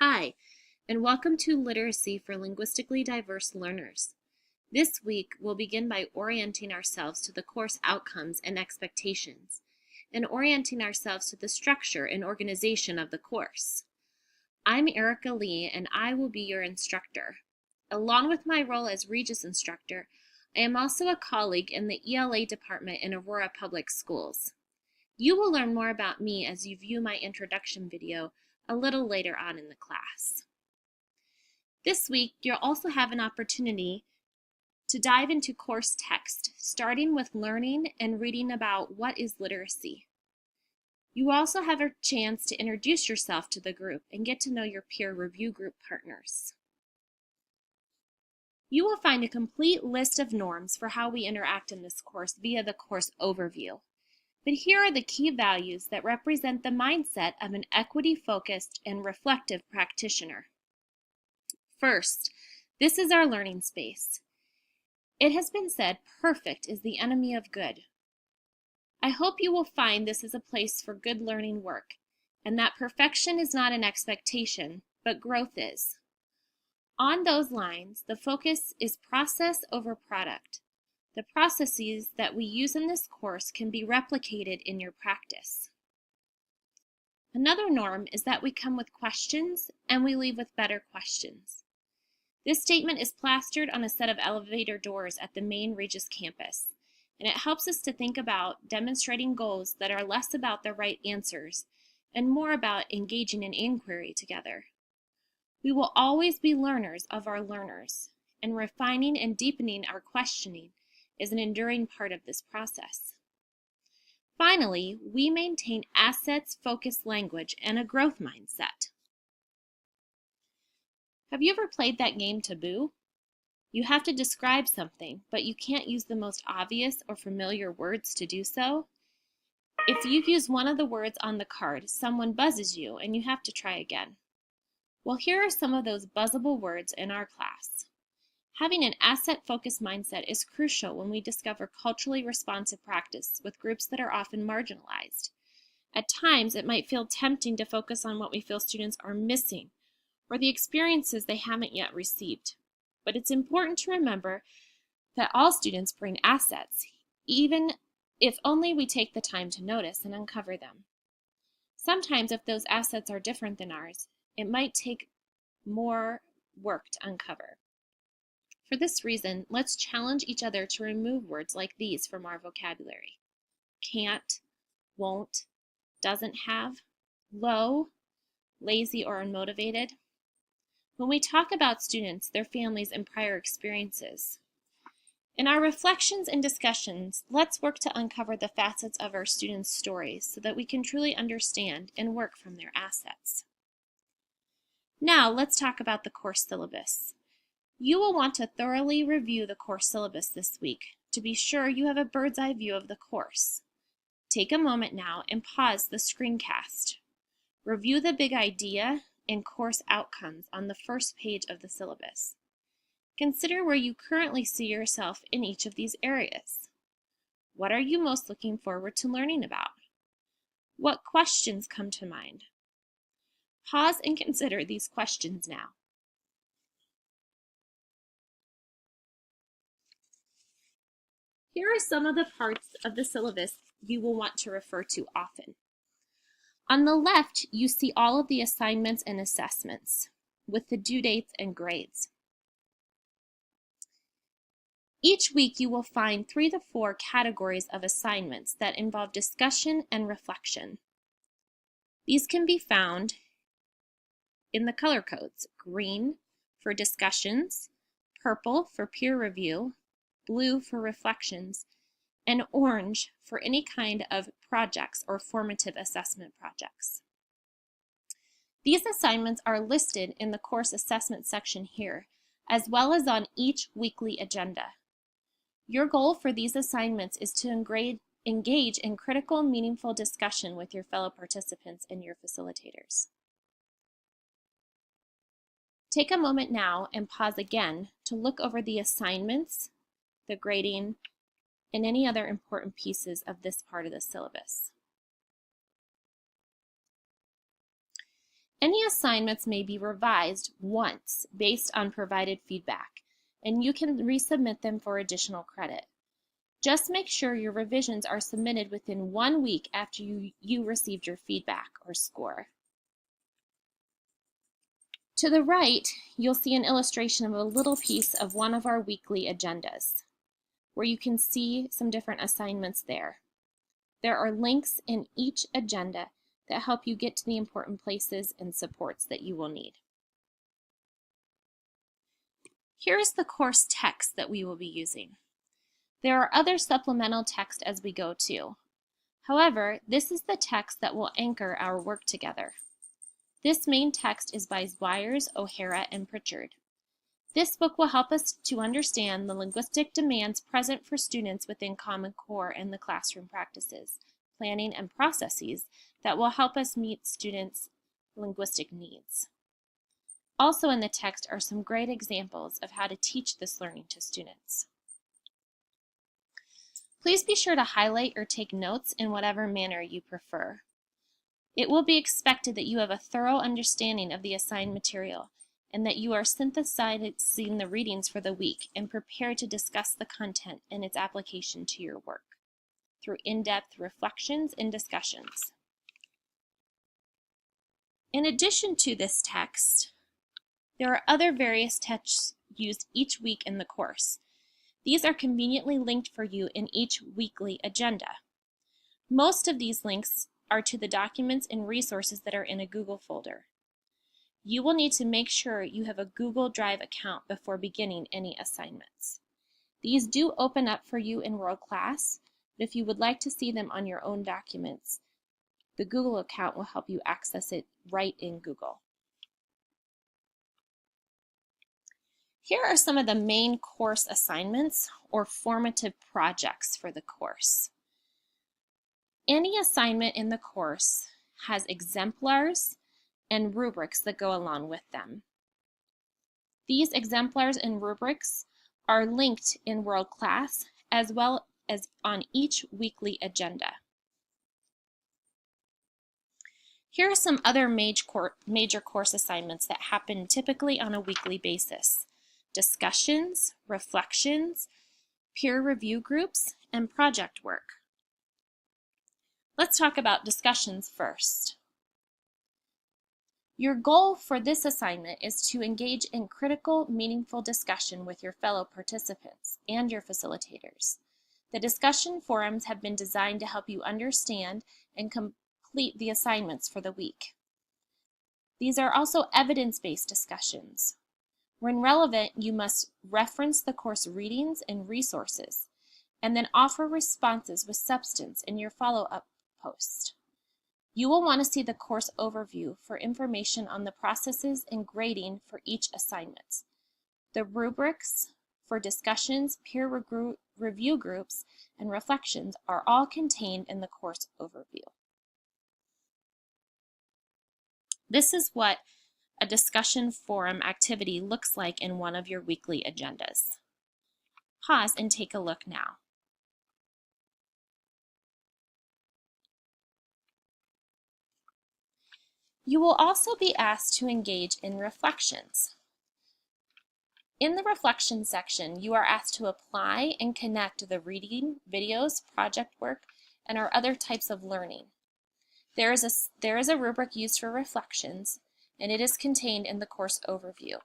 Hi, and welcome to Literacy for Linguistically Diverse Learners. This week, we'll begin by orienting ourselves to the course outcomes and expectations, and orienting ourselves to the structure and organization of the course. I'm Erica Lee, and I will be your instructor. Along with my role as Regis instructor, I am also a colleague in the ELA department in Aurora Public Schools. You will learn more about me as you view my introduction video a little later on in the class. This week, you'll also have an opportunity to dive into course text, starting with learning and reading about what is literacy. You also have a chance to introduce yourself to the group and get to know your peer review group partners. You will find a complete list of norms for how we interact in this course via the course overview. But here are the key values that represent the mindset of an equity-focused and reflective practitioner. First, this is our learning space. It has been said, perfect is the enemy of good. I hope you will find this is a place for good learning work, and that perfection is not an expectation, but growth is. On those lines, the focus is process over product. The processes that we use in this course can be replicated in your practice. Another norm is that we come with questions and we leave with better questions. This statement is plastered on a set of elevator doors at the main Regis campus, and it helps us to think about demonstrating goals that are less about the right answers and more about engaging in inquiry together. We will always be learners of our learners, and refining and deepening our questioning is an enduring part of this process. Finally, we maintain assets-focused language and a growth mindset. Have you ever played that game Taboo? You have to describe something, but you can't use the most obvious or familiar words to do so. If you've used one of the words on the card, someone buzzes you and you have to try again. Well, here are some of those buzzable words in our class. Having an asset-focused mindset is crucial when we discover culturally responsive practice with groups that are often marginalized. At times, it might feel tempting to focus on what we feel students are missing or the experiences they haven't yet received. But it's important to remember that all students bring assets, even if only we take the time to notice and uncover them. Sometimes, if those assets are different than ours, it might take more work to uncover. For this reason, let's challenge each other to remove words like these from our vocabulary. Can't, won't, doesn't have, low, lazy or unmotivated. When we talk about students, their families, and prior experiences, in our reflections and discussions, let's work to uncover the facets of our students' stories so that we can truly understand and work from their assets. Now, let's talk about the course syllabus. You will want to thoroughly review the course syllabus this week to be sure you have a bird's eye view of the course. Take a moment now and pause the screencast. Review the big idea and course outcomes on the first page of the syllabus. Consider where you currently see yourself in each of these areas. What are you most looking forward to learning about? What questions come to mind? Pause and consider these questions now. Here are some of the parts of the syllabus you will want to refer to often. On the left, you see all of the assignments and assessments with the due dates and grades. Each week, you will find 3 to 4 categories of assignments that involve discussion and reflection. These can be found in the color codes: green for discussions, purple for peer review, blue for reflections, and orange for any kind of projects or formative assessment projects. These assignments are listed in the course assessment section here, as well as on each weekly agenda. Your goal for these assignments is to engage in critical, meaningful discussion with your fellow participants and your facilitators. Take a moment now and pause again to look over the assignments, the grading, and any other important pieces of this part of the syllabus. Any assignments may be revised once based on provided feedback, and you can resubmit them for additional credit. Just make sure your revisions are submitted within 1 week after you received your feedback or score. To the right, you'll see an illustration of a little piece of one of our weekly agendas, where you can see some different assignments there. There are links in each agenda that help you get to the important places and supports that you will need. Here is the course text that we will be using. There are other supplemental text as we go too. However, this is the text that will anchor our work together. This main text is by Weyers, O'Hara, and Pritchard. This book will help us to understand the linguistic demands present for students within Common Core and the classroom practices, planning, and processes that will help us meet students' linguistic needs. Also in the text are some great examples of how to teach this learning to students. Please be sure to highlight or take notes in whatever manner you prefer. It will be expected that you have a thorough understanding of the assigned material and that you are synthesizing the readings for the week and prepared to discuss the content and its application to your work through in-depth reflections and discussions. In addition to this text, there are other various texts used each week in the course. These are conveniently linked for you in each weekly agenda. Most of these links are to the documents and resources that are in a Google folder. You will need to make sure you have a Google Drive account before beginning any assignments. These do open up for you in World Class, but if you would like to see them on your own documents, the Google account will help you access it right in Google. Here are some of the main course assignments or formative projects for the course. Any assignment in the course has exemplars and rubrics that go along with them. These exemplars and rubrics are linked in World Class as well as on each weekly agenda. Here are some other major course assignments that happen typically on a weekly basis: discussions, reflections, peer review groups, and project work. Let's talk about discussions first. Your goal for this assignment is to engage in critical, meaningful discussion with your fellow participants and your facilitators. The discussion forums have been designed to help you understand and complete the assignments for the week. These are also evidence-based discussions. When relevant, you must reference the course readings and resources, and then offer responses with substance in your follow-up post. You will want to see the course overview for information on the processes and grading for each assignment. The rubrics for discussions, peer review groups, and reflections are all contained in the course overview. This is what a discussion forum activity looks like in one of your weekly agendas. Pause and take a look now. You will also be asked to engage in reflections. In the reflection section, you are asked to apply and connect the reading, videos, project work, and our other types of learning. There is a rubric used for reflections, and it is contained in the course overview.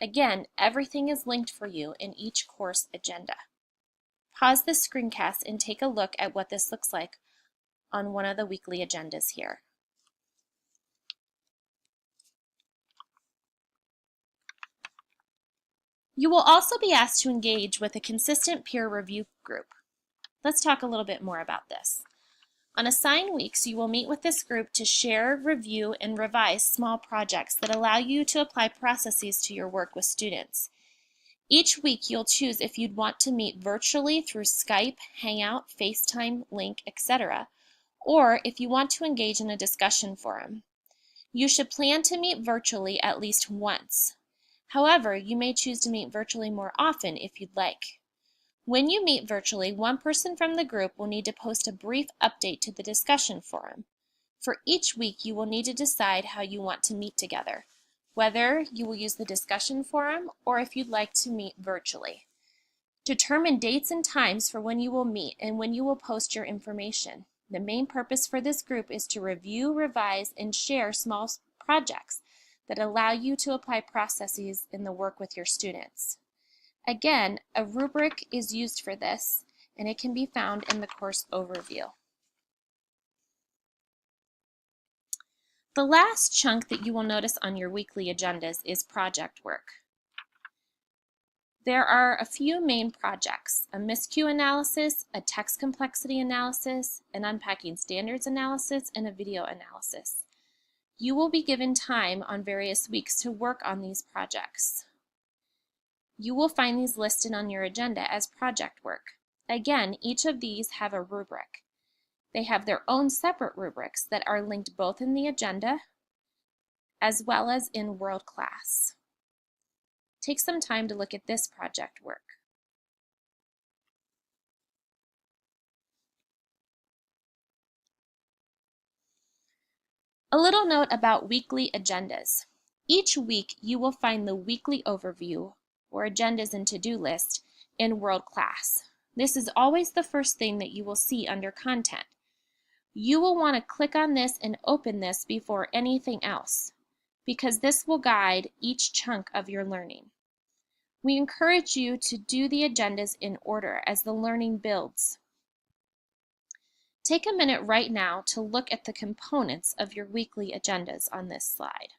Again, everything is linked for you in each course agenda. Pause this screencast and take a look at what this looks like on one of the weekly agendas here. You will also be asked to engage with a consistent peer review group. Let's talk a little bit more about this. On assigned weeks, you will meet with this group to share, review, and revise small projects that allow you to apply processes to your work with students. Each week, you'll choose if you'd want to meet virtually through Skype, Hangout, FaceTime, Link, etc., or if you want to engage in a discussion forum. You should plan to meet virtually at least once. However, you may choose to meet virtually more often if you'd like. When you meet virtually, one person from the group will need to post a brief update to the discussion forum. For each week, you will need to decide how you want to meet together, whether you will use the discussion forum or if you'd like to meet virtually. Determine dates and times for when you will meet and when you will post your information. The main purpose for this group is to review, revise, and share small projects that allow you to apply processes in the work with your students. Again, a rubric is used for this, and it can be found in the course overview. The last chunk that you will notice on your weekly agendas is project work. There are a few main projects: a MISCUE analysis, a text complexity analysis, an unpacking standards analysis, and a video analysis. You will be given time on various weeks to work on these projects. You will find these listed on your agenda as project work. Again, each of these have a rubric. They have their own separate rubrics that are linked both in the agenda as well as in World Class. Take some time to look at this project work. A little note about weekly agendas. Each week you will find the weekly overview or agendas and to-do list in World Class. This is always the first thing that you will see under content. You will want to click on this and open this before anything else, because this will guide each chunk of your learning. We encourage you to do the agendas in order as the learning builds. Take a minute right now to look at the components of your weekly agendas on this slide.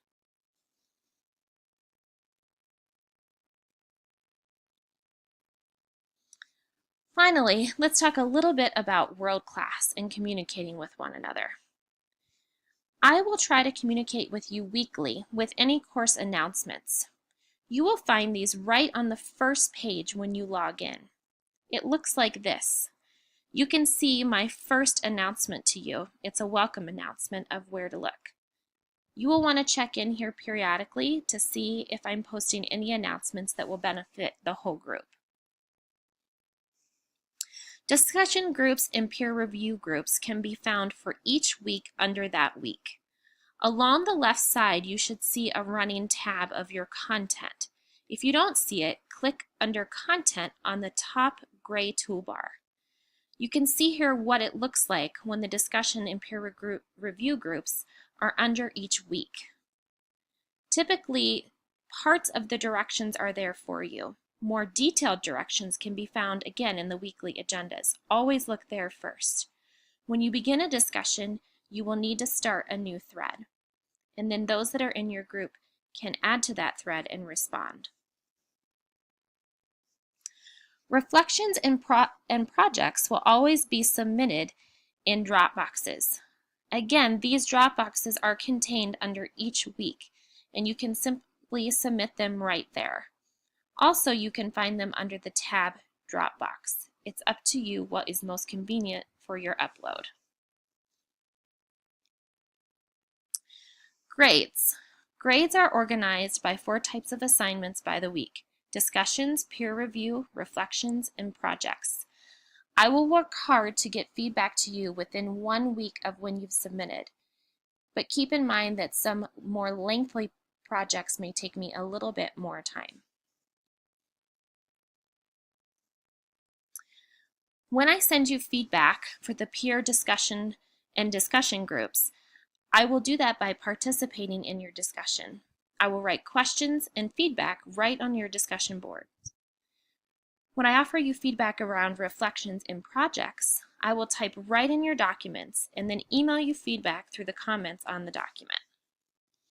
Finally, let's talk a little bit about World Class and communicating with one another. I will try to communicate with you weekly with any course announcements. You will find these right on the first page when you log in. It looks like this. You can see my first announcement to you. It's a welcome announcement of where to look. You will want to check in here periodically to see if I'm posting any announcements that will benefit the whole group. Discussion groups and peer review groups can be found for each week under that week. Along the left side, you should see a running tab of your content. If you don't see it, click under Content on the top gray toolbar. You can see here what it looks like when the discussion and peer review groups are under each week. Typically, parts of the directions are there for you. More detailed directions can be found again in the weekly agendas. Always look there first. When you begin a discussion, you will need to start a new thread, and then those that are in your group can add to that thread and respond. Reflections and projects will always be submitted in Dropboxes. Again, these Dropboxes are contained under each week, and you can simply submit them right there. Also, you can find them under the tab Dropbox. It's up to you what is most convenient for your upload. Grades. Grades are organized by 4 types of assignments by the week: discussions, peer review, reflections, and projects. I will work hard to get feedback to you within 1 week of when you've submitted, but keep in mind that some more lengthy projects may take me a little bit more time. When I send you feedback for the peer discussion and discussion groups, I will do that by participating in your discussion. I will write questions and feedback right on your discussion board. When I offer you feedback around reflections and projects, I will type right in your documents and then email you feedback through the comments on the document.